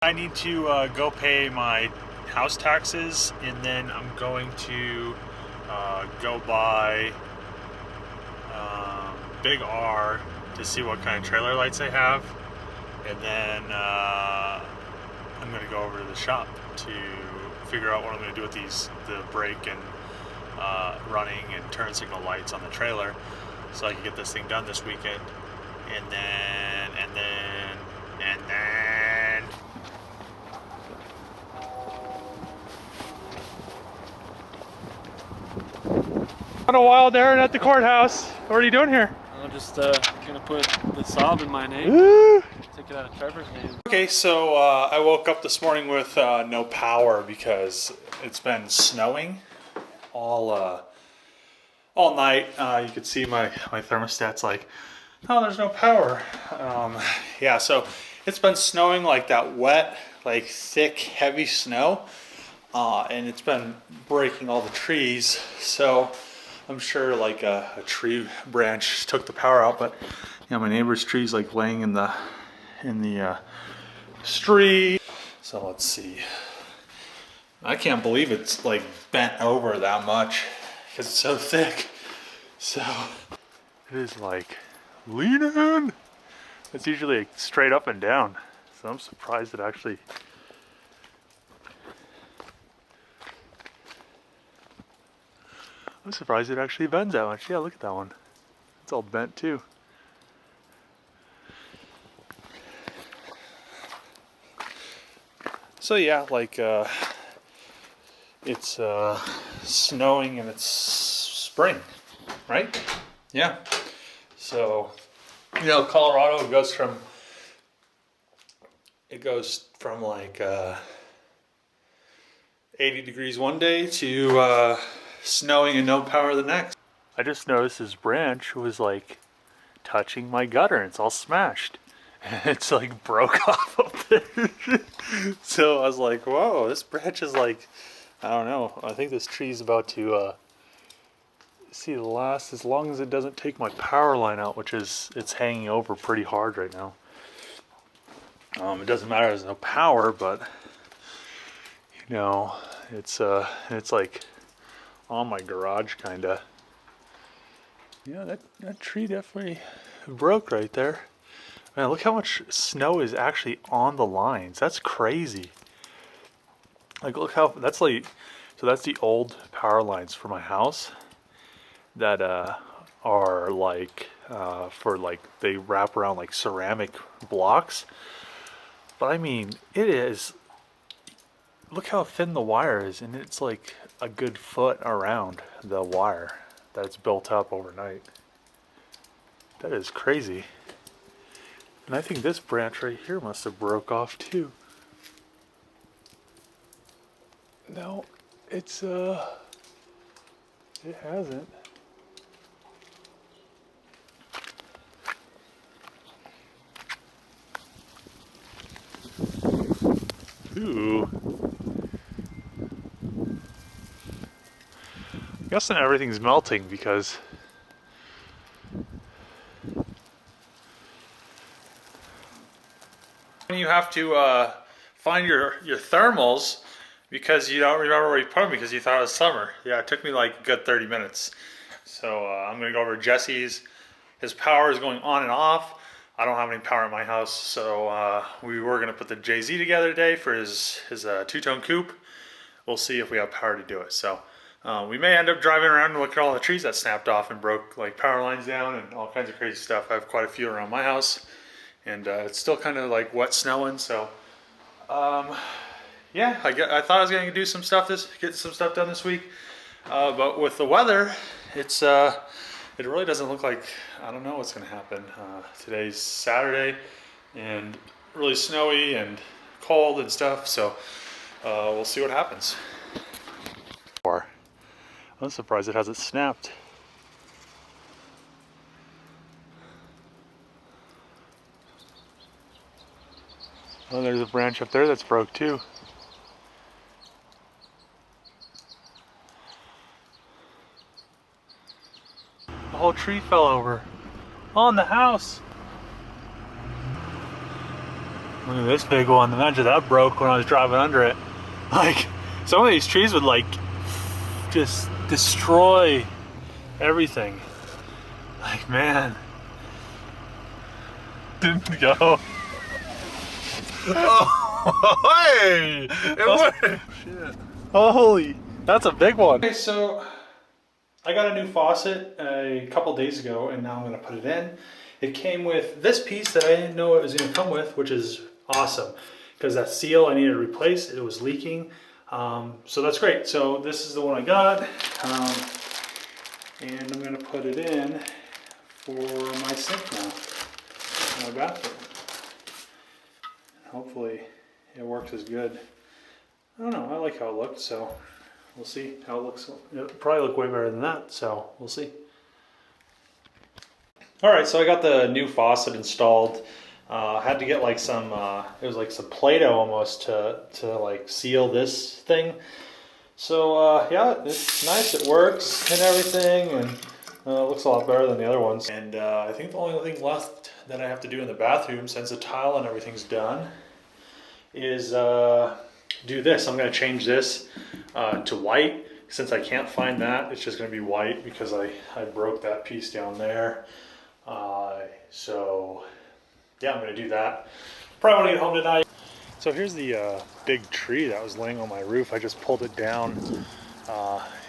I need to go pay my house taxes, and then I'm going to go buy Big R to see what kind of trailer lights they have, and then I'm going to go over to the shop to figure out what I'm going to do with the brake and running and turn signal lights on the trailer, so I can get this thing done this weekend, and then. On a wild errand at the courthouse. What are you doing here? I'm just gonna put the Saab in my name. Woo! Take it out of Trevor's name. Okay, so I woke up this morning with no power because it's been snowing all night. You can see my thermostat's like, oh, there's no power. Yeah, so it's been snowing like that wet, like thick, heavy snow, and it's been breaking all the trees. So I'm sure like a tree branch took the power out, but my neighbor's tree's like laying in the street. So let's see. I can't believe it's like bent over that much because it's so thick. So it is like leaning. It's usually like straight up and down. So I'm surprised it actually. I'm surprised it actually bends that much. Yeah, look at that one. It's all bent too. So yeah, like it's snowing and it's spring, right? Yeah. So Colorado goes from like 80 degrees one day to snowing and no power the next. I just noticed this branch was like touching my gutter and it's all smashed. And it's like broke off up there. So I was like, whoa, this branch is like, I don't know. I think this tree's about to last as long as it doesn't take my power line out, which is, it's hanging over pretty hard right now. It doesn't matter, there's no power, but it's like on my garage kinda. Yeah, that tree definitely broke right there. Man, look how much snow is actually on the lines. That's crazy. Like, look how, that's like, so that's the old power lines for my house that are like, for like, they wrap around like ceramic blocks. But I mean, it is, look how thin the wire is, and it's like a good foot around the wire that's built up overnight. That is crazy. And I think this branch right here must have broke off too. No, it hasn't. Ooh. I'm guessing everything's melting because you have to find your thermals because you don't remember where you put them because you thought it was summer. Yeah, it took me like a good 30 minutes. So I'm gonna go over to Jesse's. His power is going on and off. I don't have any power in my house, so we were gonna put the JZ together today for his two-tone coupe. We'll see if we have power to do it. So we may end up driving around and look at all the trees that snapped off and broke like power lines down and all kinds of crazy stuff. I have quite a few around my house, and it's still kind of like wet snowing. So yeah, I thought I was gonna do some stuff get some stuff done this week, but with the weather, it really doesn't look like, I don't know what's gonna happen. Today's Saturday, and really snowy and cold and stuff. So we'll see what happens. I'm surprised it hasn't snapped. Oh, there's a branch up there that's broke too. The whole tree fell over on the house. Look at this big one. Imagine that broke when I was driving under it. Like, some of these trees would like just destroy everything. Like, man. Didn't go. Oh, hey! It worked! Shit. Holy, that's a big one. Okay, so I got a new faucet a couple days ago, and now I'm gonna put it in. It came with this piece that I didn't know it was gonna come with, which is awesome. Because that seal I needed to replace, it was leaking. So that's great. So this is the one I got. And I'm gonna put it in for my sink now, in my bathroom. Hopefully it works as good. I don't know, I like how it looked, so we'll see how it looks. It'll probably look way better than that, so we'll see. All right, so I got the new faucet installed. Had to get like some, it was like some Play-Doh almost to like seal this thing. So yeah, it's nice, it works and everything, and it looks a lot better than the other ones. And I think the only thing left that I have to do in the bathroom, since the tile and everything's done, is do this. I'm gonna change this to white. Since I can't find that, it's just gonna be white because I broke that piece down there. So yeah, I'm gonna do that. Probably wanna get home tonight. So here's the big tree that was laying on my roof. I just pulled it down.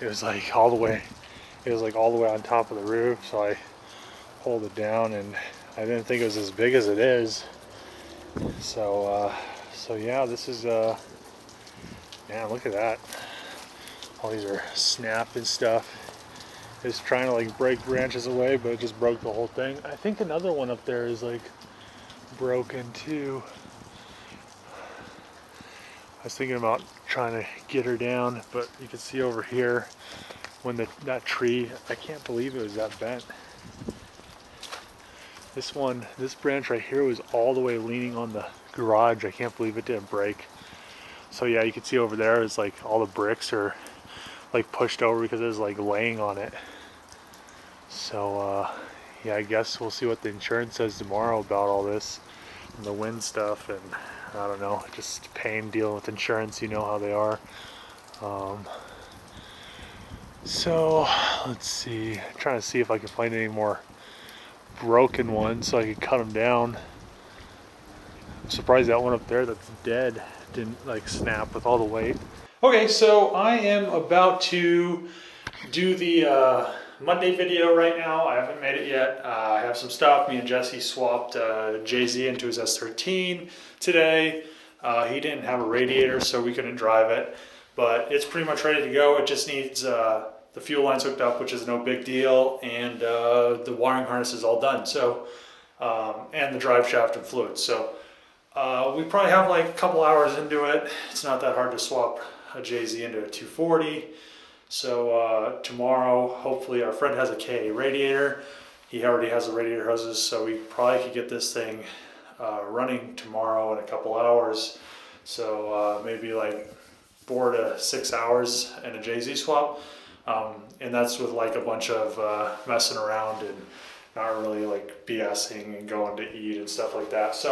It was like all the way on top of the roof, so I pulled it down, and I didn't think it was as big as it is. So so yeah, this is man, look at that. All these are snapped and stuff. It's trying to like break branches away, but it just broke the whole thing. I think another one up there is like broken too. I was thinking about trying to get her down, but you can see over here when that tree, I can't believe it was that bent. This branch right here was all the way leaning on the garage. I can't believe it didn't break. So yeah, you can see over there is like all the bricks are like pushed over because it was like laying on it. So yeah, I guess we'll see what the insurance says tomorrow about all this and the wind stuff, and I don't know, just pain dealing with insurance, you know how they are. So let's see, I'm trying to see if I can find any more broken ones so I can cut them down. I'm surprised that one up there that's dead didn't like snap with all the weight. Okay, so I am about to do the Monday video right now. I haven't made it yet. I have some stuff. Me and Jesse swapped Jay-Z into his S13 today. He didn't have a radiator, so we couldn't drive it, but it's pretty much ready to go. It just needs the fuel lines hooked up, which is no big deal, and the wiring harness is all done. So, and the drive shaft and fluids. So we probably have like a couple hours into it. It's not that hard to swap a Jay-Z into a 240. So tomorrow, hopefully, our friend has a KA radiator. He already has the radiator hoses, so we probably could get this thing running tomorrow in a couple hours. So maybe like 4 to 6 hours in a Jay-Z swap. And that's with like a bunch of messing around and not really like BSing and going to eat and stuff like that. So